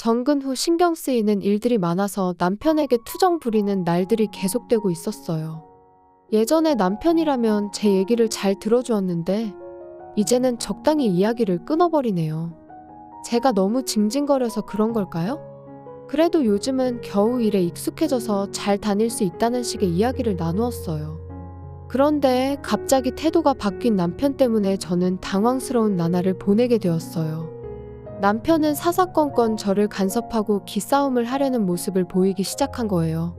정근 후 신경 쓰이는 일들이 많아서 남편에게 투정 부리는 날들이 계속되고 있었어요. 예전에 남편이라면 제 얘기를 잘 들어주었는데 이제는 적당히 이야기를 끊어버리네요. 제가 너무 징징거려서 그런 걸까요? 그래도 요즘은 겨우 일에 익숙해져서 잘 다닐 수 있다는 식의 이야기를 나누었어요. 그런데 갑자기 태도가 바뀐 남편 때문에 저는 당황스러운 나날을 보내게 되었어요. 남편은 사사건건 저를 간섭하고 기싸움을 하려는 모습을 보이기 시작한 거예요.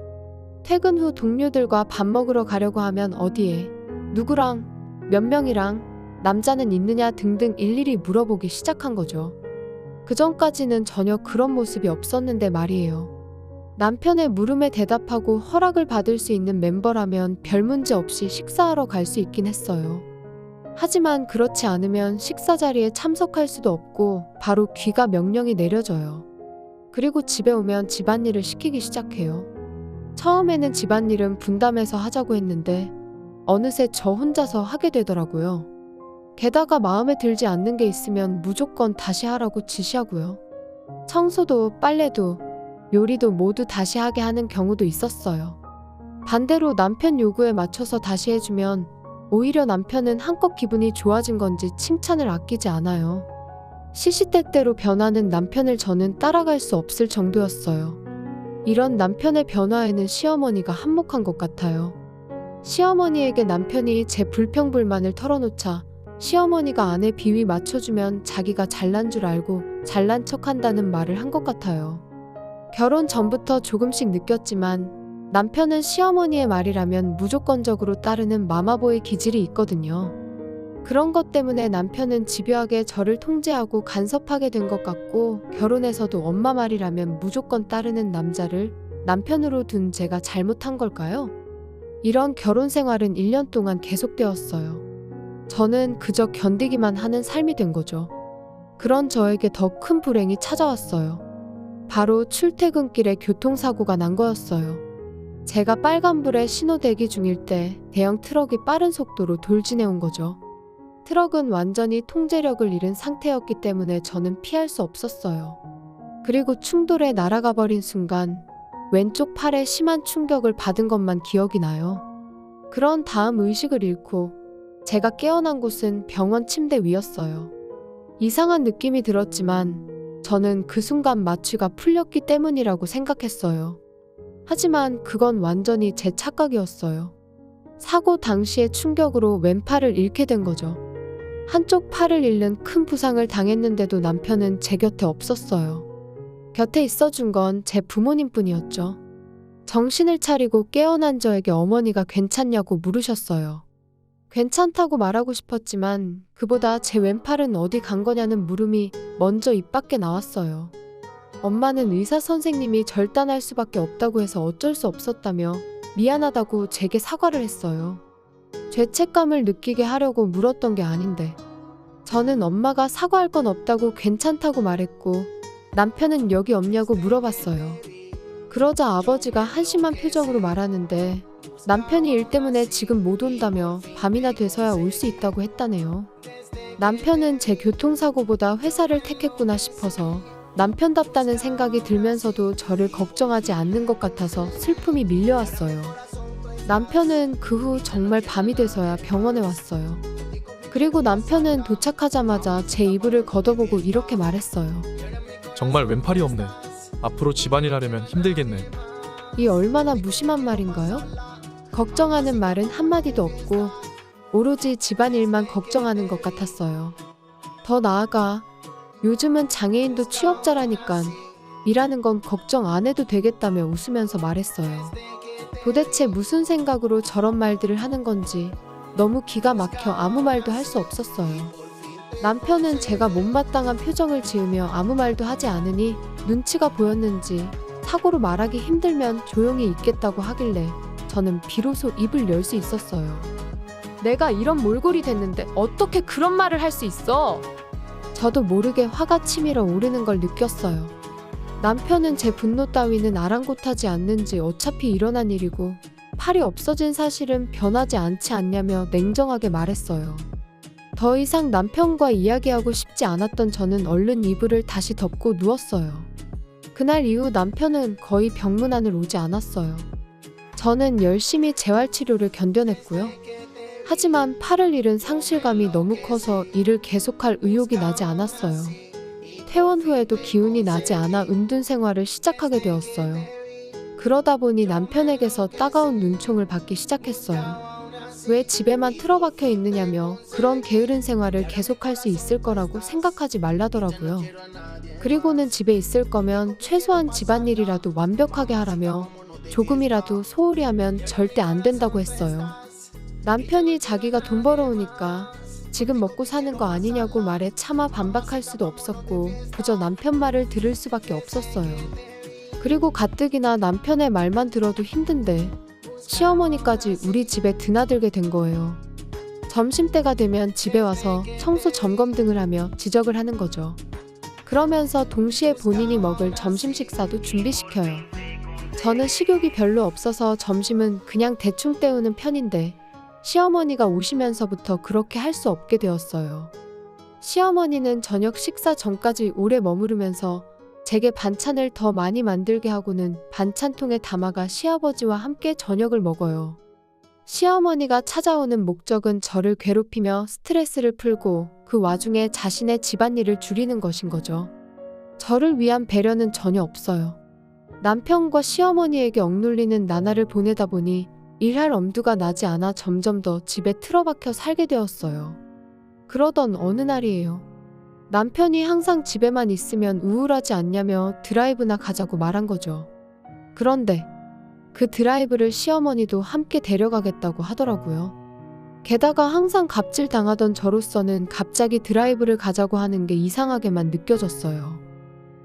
퇴근 후 동료들과 밥 먹으러 가려고 하면 어디에, 누구랑, 몇 명이랑, 남자는 있느냐 등등 일일이 물어보기 시작한 거죠. 그전까지는 전혀 그런 모습이 없었는데 말이에요. 남편의 물음에 대답하고 허락을 받을 수 있는 멤버라면 별 문제 없이 식사하러 갈 수 있긴 했어요. 하지만 그렇지 않으면 식사 자리에 참석할 수도 없고 바로 귀가 명령이 내려져요. 그리고 집에 오면 집안일을 시키기 시작해요. 처음에는 집안일은 분담해서 하자고 했는데 어느새 저 혼자서 하게 되더라고요. 게다가 마음에 들지 않는 게 있으면 무조건 다시 하라고 지시하고요. 청소도 빨래도 요리도 모두 다시 하게 하는 경우도 있었어요. 반대로 남편 요구에 맞춰서 다시 해주면 오히려 남편은 한껏 기분이 좋아진 건지 칭찬을 아끼지 않아요. 시시때때로 변하는 남편을 저는 따라갈 수 없을 정도였어요. 이런 남편의 변화에는 시어머니가 한몫한 것 같아요. 시어머니에게 남편이 제 불평불만을 털어놓자 시어머니가 아내 비위 맞춰주면 자기가 잘난 줄 알고 잘난 척한다는 말을 한 것 같아요. 결혼 전부터 조금씩 느꼈지만 남편은 시어머니의 말이라면 무조건적으로 따르는 마마보이 기질이 있거든요. 그런 것 때문에 남편은 집요하게 저를 통제하고 간섭하게 된 것 같고 결혼해서도 엄마 말이라면 무조건 따르는 남자를 남편으로 둔 제가 잘못한 걸까요? 이런 결혼 생활은 1년 동안 계속되었어요. 저는 그저 견디기만 하는 삶이 된 거죠. 그런 저에게 더 큰 불행이 찾아왔어요. 바로 출퇴근길에 교통사고가 난 거였어요. 제가 빨간불에 신호 대기 중일 때 대형 트럭이 빠른 속도로 돌진해온 거죠. 트럭은 완전히 통제력을 잃은 상태였기 때문에 저는 피할 수 없었어요. 그리고 충돌해 날아가 버린 순간 왼쪽 팔에 심한 충격을 받은 것만 기억이 나요. 그런 다음 의식을 잃고 제가 깨어난 곳은 병원 침대 위였어요. 이상한 느낌이 들었지만 저는 그 순간 마취가 풀렸기 때문이라고 생각했어요. 하지만 그건 완전히 제 착각이었어요. 사고 당시의 충격으로 왼팔을 잃게 된 거죠. 한쪽 팔을 잃는 큰 부상을 당했는데도 남편은 제 곁에 없었어요. 곁에 있어준 건 제 부모님뿐이었죠. 정신을 차리고 깨어난 저에게 어머니가 괜찮냐고 물으셨어요. 괜찮다고 말하고 싶었지만 그보다 제 왼팔은 어디 간 거냐는 물음이 먼저 입 밖에 나왔어요. 엄마는 의사 선생님이 절단할 수밖에 없다고 해서 어쩔 수 없었다며 미안하다고 제게 사과를 했어요. 죄책감을 느끼게 하려고 물었던 게 아닌데 저는 엄마가 사과할 건 없다고 괜찮다고 말했고 남편은 여기 없냐고 물어봤어요. 그러자 아버지가 한심한 표정으로 말하는데 남편이 일 때문에 지금 못 온다며 밤이나 돼서야 올 수 있다고 했다네요. 남편은 제 교통사고보다 회사를 택했구나 싶어서 남편답다는 생각이 들면서도 저를 걱정하지 않는 것 같아서 슬픔이 밀려왔어요. 남편은 그 후 정말 밤이 돼서야 병원에 왔어요. 그리고 남편은 도착하자마자 제 이불을 걷어보고 이렇게 말했어요. 정말 왼팔이 없네. 앞으로 집안일 하려면 힘들겠네. 이 얼마나 무심한 말인가요? 걱정하는 말은 한마디도 없고 오로지 집안일만 걱정하는 것 같았어요. 더 나아가 요즘은 장애인도 취업자라니깐 일하는 건 걱정 안 해도 되겠다며 웃으면서 말했어요. 도대체 무슨 생각으로 저런 말들을 하는 건지 너무 기가 막혀 아무 말도 할 수 없었어요. 남편은 제가 못마땅한 표정을 지으며 아무 말도 하지 않으니 눈치가 보였는지 사고로 말하기 힘들면 조용히 있겠다고 하길래 저는 비로소 입을 열 수 있었어요. 내가 이런 몰골이 됐는데 어떻게 그런 말을 할 수 있어? 저도 모르게 화가 치밀어 오르는 걸 느꼈어요. 남편은 제 분노 따위는 아랑곳하지 않는지 어차피 일어난 일이고 팔이 없어진 사실은 변하지 않지 않냐며 냉정하게 말했어요. 더 이상 남편과 이야기하고 싶지 않았던 저는 얼른 이불을 다시 덮고 누웠어요. 그날 이후 남편은 거의 병문안을 오지 않았어요. 저는 열심히 재활치료를 견뎌냈고요. 하지만 팔을 잃은 상실감이 너무 커서 일을 계속할 의욕이 나지 않았어요. 퇴원 후에도 기운이 나지 않아 은둔 생활을 시작하게 되었어요. 그러다 보니 남편에게서 따가운 눈총을 받기 시작했어요. 왜 집에만 틀어박혀 있느냐며 그런 게으른 생활을 계속할 수 있을 거라고 생각하지 말라더라고요. 그리고는 집에 있을 거면 최소한 집안일이라도 완벽하게 하라며 조금이라도 소홀히 하면 절대 안 된다고 했어요. 남편이 자기가 돈 벌어오니까 지금 먹고 사는 거 아니냐고 말해 차마 반박할 수도 없었고 그저 남편 말을 들을 수밖에 없었어요. 그리고 가뜩이나 남편의 말만 들어도 힘든데 시어머니까지 우리 집에 드나들게 된 거예요. 점심때가 되면 집에 와서 청소 점검 등을 하며 지적을 하는 거죠. 그러면서 동시에 본인이 먹을 점심 식사도 준비시켜요. 저는 식욕이 별로 없어서 점심은 그냥 대충 때우는 편인데 시어머니가 오시면서부터 그렇게 할 수 없게 되었어요. 시어머니는 저녁 식사 전까지 오래 머무르면서 제게 반찬을 더 많이 만들게 하고는 반찬통에 담아가 시아버지와 함께 저녁을 먹어요. 시어머니가 찾아오는 목적은 저를 괴롭히며 스트레스를 풀고 그 와중에 자신의 집안일을 줄이는 것인 거죠. 저를 위한 배려는 전혀 없어요. 남편과 시어머니에게 억눌리는 나날을 보내다 보니 일할 엄두가 나지 않아 점점 더 집에 틀어박혀 살게 되었어요. 그러던 어느 날이에요. 남편이 항상 집에만 있으면 우울하지 않냐며 드라이브나 가자고 말한 거죠. 그런데 그 드라이브를 시어머니도 함께 데려가겠다고 하더라고요. 게다가 항상 갑질 당하던 저로서는 갑자기 드라이브를 가자고 하는 게 이상하게만 느껴졌어요.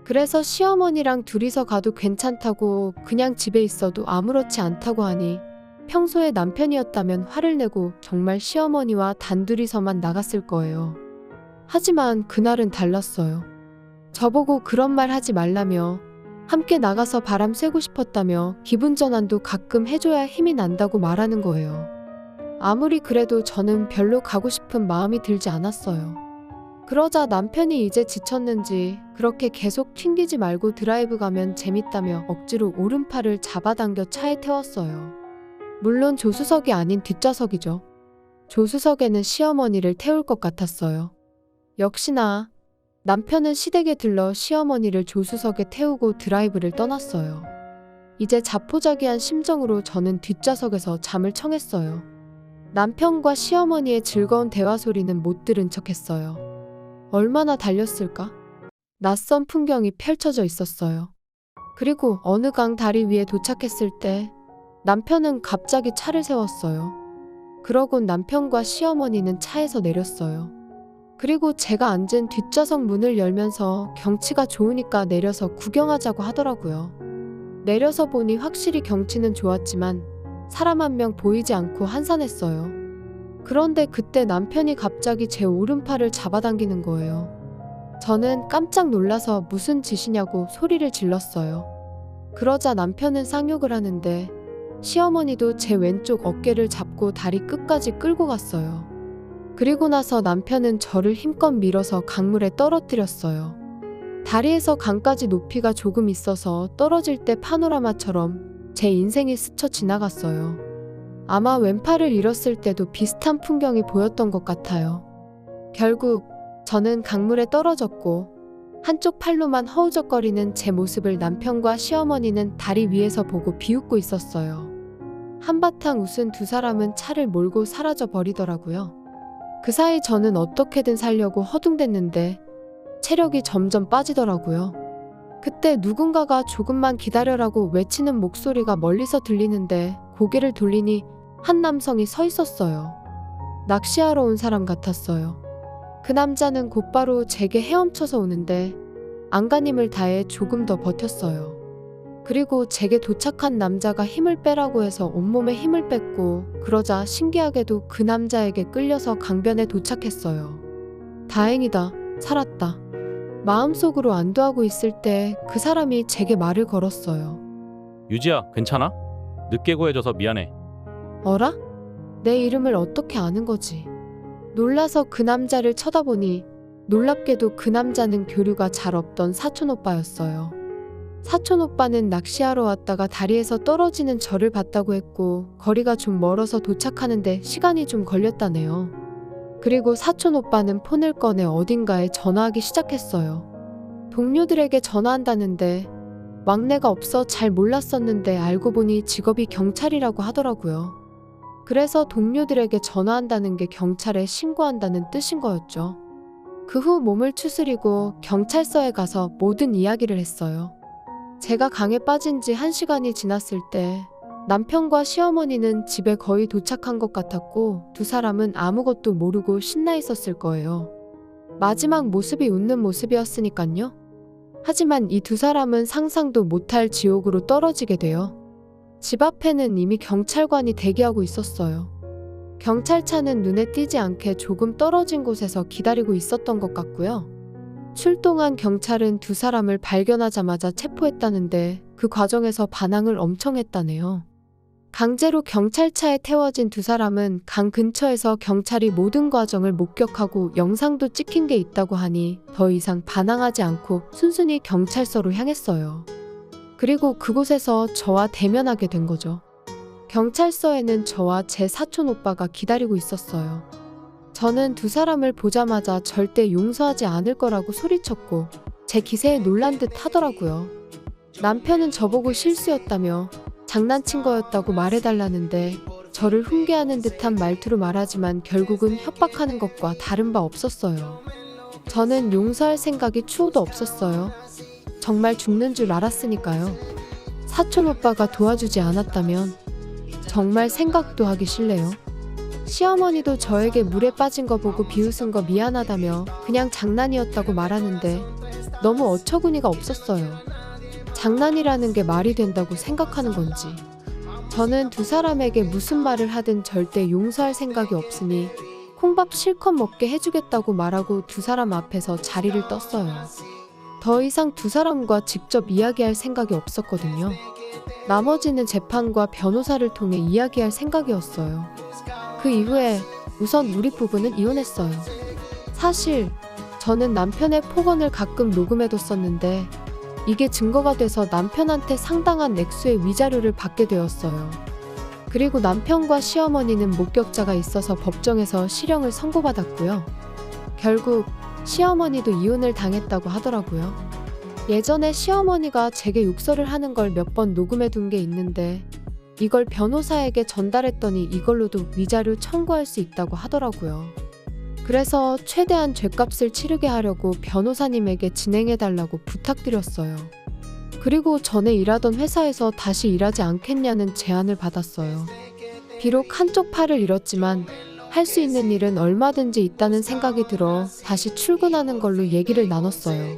그래서 시어머니랑 둘이서 가도 괜찮다고 그냥 집에 있어도 아무렇지 않다고 하니 평소에 남편이었다면 화를 내고 정말 시어머니와 단둘이서만 나갔을 거예요. 하지만 그날은 달랐어요. 저보고 그런 말 하지 말라며 함께 나가서 바람 쐬고 싶었다며 기분 전환도 가끔 해줘야 힘이 난다고 말하는 거예요. 아무리 그래도 저는 별로 가고 싶은 마음이 들지 않았어요. 그러자 남편이 이제 지쳤는지 그렇게 계속 튕기지 말고 드라이브 가면 재밌다며 억지로 오른팔을 잡아당겨 차에 태웠어요. 물론 조수석이 아닌 뒷좌석이죠. 조수석에는 시어머니를 태울 것 같았어요. 역시나 남편은 시댁에 들러 시어머니를 조수석에 태우고 드라이브를 떠났어요. 이제 자포자기한 심정으로 저는 뒷좌석에서 잠을 청했어요. 남편과 시어머니의 즐거운 대화 소리는 못 들은 척했어요. 얼마나 달렸을까? 낯선 풍경이 펼쳐져 있었어요. 그리고 어느 강 다리 위에 도착했을 때 남편은 갑자기 차를 세웠어요. 그러곤 남편과 시어머니는 차에서 내렸어요. 그리고 제가 앉은 뒷좌석 문을 열면서 경치가 좋으니까 내려서 구경하자고 하더라고요. 내려서 보니 확실히 경치는 좋았지만 사람 한 명 보이지 않고 한산했어요. 그런데 그때 남편이 갑자기 제 오른팔을 잡아당기는 거예요. 저는 깜짝 놀라서 무슨 짓이냐고 소리를 질렀어요. 그러자 남편은 쌍욕을 하는데 시어머니도 제 왼쪽 어깨를 잡고 다리 끝까지 끌고 갔어요. 그리고 나서 남편은 저를 힘껏 밀어서 강물에 떨어뜨렸어요. 다리에서 강까지 높이가 조금 있어서 떨어질 때 파노라마처럼 제 인생이 스쳐 지나갔어요. 아마 왼팔을 잃었을 때도 비슷한 풍경이 보였던 것 같아요. 결국 저는 강물에 떨어졌고 한쪽 팔로만 허우적거리는 제 모습을 남편과 시어머니는 다리 위에서 보고 비웃고 있었어요. 한바탕 웃은 두 사람은 차를 몰고 사라져 버리더라고요. 그 사이 저는 어떻게든 살려고 허둥댔는데 체력이 점점 빠지더라고요. 그때 누군가가 조금만 기다려라고 외치는 목소리가 멀리서 들리는데 고개를 돌리니 한 남성이 서 있었어요. 낚시하러 온 사람 같았어요. 그 남자는 곧바로 제게 헤엄쳐서 오는데 안간힘을 다해 조금 더 버텼어요. 그리고 제게 도착한 남자가 힘을 빼라고 해서 온몸에 힘을 뺐고 그러자 신기하게도 그 남자에게 끌려서 강변에 도착했어요. 다행이다, 살았다. 마음속으로 안도하고 있을 때 그 사람이 제게 말을 걸었어요. 유지야, 괜찮아? 늦게 구해줘서 미안해. 어라? 내 이름을 어떻게 아는 거지? 놀라서 그 남자를 쳐다보니 놀랍게도 그 남자는 교류가 잘 없던 사촌 오빠였어요. 사촌 오빠는 낚시하러 왔다가 다리에서 떨어지는 저를 봤다고 했고 거리가 좀 멀어서 도착하는데 시간이 좀 걸렸다네요. 그리고 사촌 오빠는 폰을 꺼내 어딘가에 전화하기 시작했어요. 동료들에게 전화한다는데 막내가 없어 잘 몰랐었는데 알고 보니 직업이 경찰이라고 하더라고요. 그래서 동료들에게 전화한다는 게 경찰에 신고한다는 뜻인 거였죠. 그 후 몸을 추스리고 경찰서에 가서 모든 이야기를 했어요. 제가 강에 빠진 지 1시간이 지났을 때 남편과 시어머니는 집에 거의 도착한 것 같았고 두 사람은 아무것도 모르고 신나 있었을 거예요. 마지막 모습이 웃는 모습이었으니깐요. 하지만 이 두 사람은 상상도 못할 지옥으로 떨어지게 돼요. 집 앞에는 이미 경찰관이 대기하고 있었어요. 경찰차는 눈에 띄지 않게 조금 떨어진 곳에서 기다리고 있었던 것 같고요. 출동한 경찰은 두 사람을 발견하자마자 체포했다는데 그 과정에서 반항을 엄청 했다네요. 강제로 경찰차에 태워진 두 사람은 강 근처에서 경찰이 모든 과정을 목격하고 영상도 찍힌 게 있다고 하니 더 이상 반항하지 않고 순순히 경찰서로 향했어요. 그리고 그곳에서 저와 대면하게 된 거죠. 경찰서에는 저와 제 사촌 오빠가 기다리고 있었어요. 저는 두 사람을 보자마자 절대 용서하지 않을 거라고 소리쳤고 제 기세에 놀란 듯 하더라고요. 남편은 저보고 실수였다며 장난친 거였다고 말해달라는데 저를 훈계하는 듯한 말투로 말하지만 결국은 협박하는 것과 다른 바 없었어요. 저는 용서할 생각이 추호도 없었어요. 정말 죽는 줄 알았으니까요. 사촌 오빠가 도와주지 않았다면 정말 생각도 하기 싫네요. 시어머니도 저에게 물에 빠진 거 보고 비웃은 거 미안하다며 그냥 장난이었다고 말하는데 너무 어처구니가 없었어요. 장난이라는 게 말이 된다고 생각하는 건지. 저는 두 사람에게 무슨 말을 하든 절대 용서할 생각이 없으니 콩밥 실컷 먹게 해주겠다고 말하고 두 사람 앞에서 자리를 떴어요. 더 이상 두 사람과 직접 이야기할 생각이 없었거든요. 나머지는 재판과 변호사를 통해 이야기할 생각이었어요. 그 이후에 우선 우리 부부는 이혼했어요. 사실 저는 남편의 폭언을 가끔 녹음해뒀었는데 이게 증거가 돼서 남편한테 상당한 액수의 위자료를 받게 되었어요. 그리고 남편과 시어머니는 목격자가 있어서 법정에서 실형을 선고받았고요. 결국 시어머니도 이혼을 당했다고 하더라고요. 예전에 시어머니가 제게 욕설을 하는 걸 몇 번 녹음해둔 게 있는데 이걸 변호사에게 전달했더니 이걸로도 위자료 청구할 수 있다고 하더라고요. 그래서 최대한 죗값을 치르게 하려고 변호사님에게 진행해달라고 부탁드렸어요. 그리고 전에 일하던 회사에서 다시 일하지 않겠냐는 제안을 받았어요. 비록 한쪽 팔을 잃었지만 할 수 있는 일은 얼마든지 있다는 생각이 들어 다시 출근하는 걸로 얘기를 나눴어요.